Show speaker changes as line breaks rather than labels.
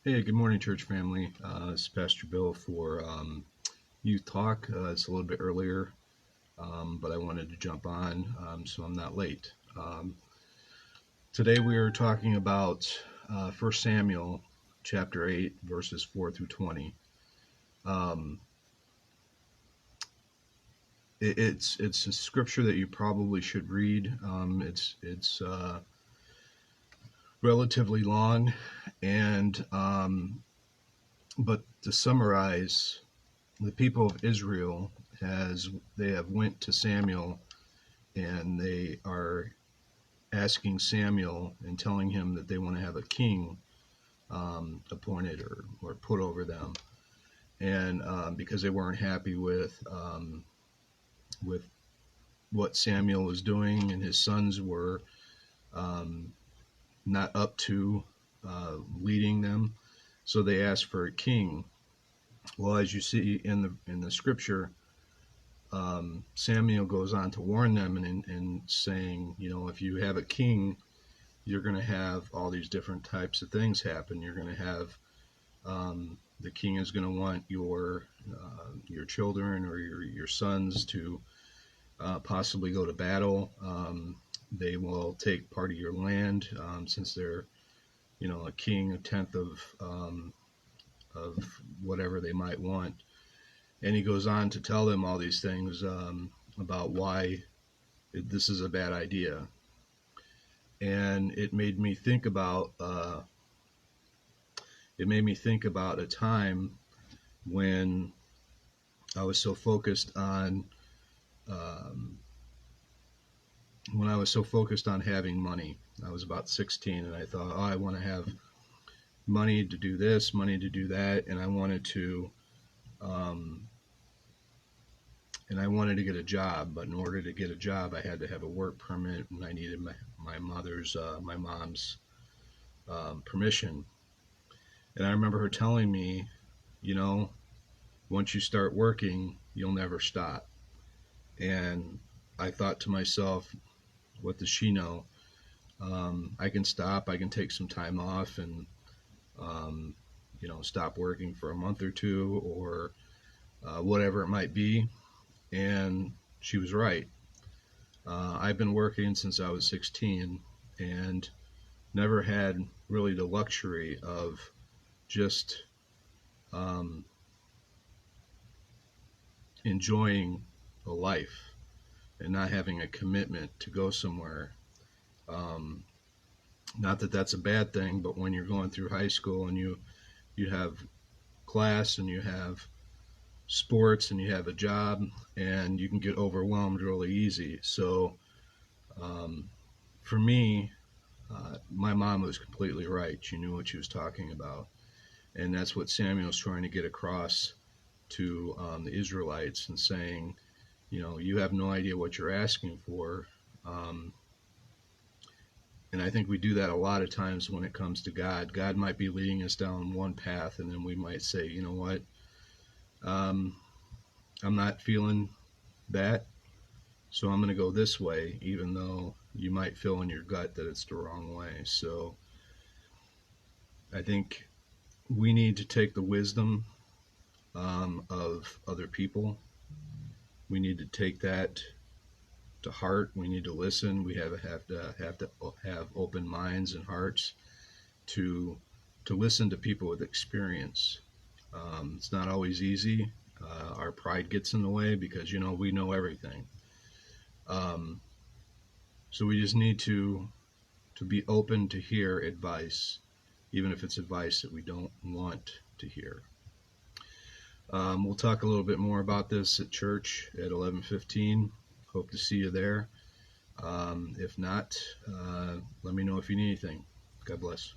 Hey, good morning, church family. This is Pastor Bill for Youth Talk. It's a little bit earlier, but I wanted to jump on so I'm not late. Today we are talking about 1 Samuel chapter 8, verses 4 through 20. Um, it's a scripture that you probably should read. It's relatively long, and but to summarize, the people of Israel they have went to Samuel and they are asking Samuel and telling him that they want to have a king appointed or put over them, and because they weren't happy with what Samuel was doing and his sons were um, not up to leading them, so they asked for a king. Well, as you see in the scripture, Samuel goes on to warn them and saying, if you have a king, you're going to have all these different types of things happen. You're going to have the king is going to want your children or your sons to possibly go to battle. They will take part of your land since they're a king, a tenth of whatever they might want. And he goes on to tell them all these things about why this is a bad idea. And it made me think about a time when I was so focused on um, having money. I was about 16, and I thought, oh, I want to have money to do this, money to do that, and um, I wanted to get a job. But in order to get a job, I had to have a work permit, and I needed my mom's permission. And I remember her telling me, you know, once you start working, you'll never stop. And I thought to myself, what does she know? I can stop, I can take some time off and, um, stop working for a month or two or whatever it might be. And she was right. I've been working since I was 16 and never had really the luxury of just um, enjoying a life and not having a commitment to go somewhere. Um, Not that that's a bad thing, but when you're going through high school and you have class and you have sports and you have a job and you can get overwhelmed really easy. So um, for me, my mom was completely right. She knew what she was talking about, and that's what Samuel's trying to get across to the Israelites and saying, you have no idea what you're asking for. Um, And I think we do that a lot of times when it comes to God. God might be leading us down one path, and then we might say, you know what, um, I'm not feeling that, so I'm going to go this way, even though you might feel in your gut that it's the wrong way. So I think we need to take the wisdom of other people. We need to take that to heart. We need to listen. We have to have open minds and hearts to listen to people with experience. It's not always easy. Our pride gets in the way because we know everything. Um, so we just need to be open to hear advice, even if it's advice that we don't want to hear. We'll talk a little bit more about this at church at 11:15. Hope to see you there. If not, let me know if you need anything. God bless.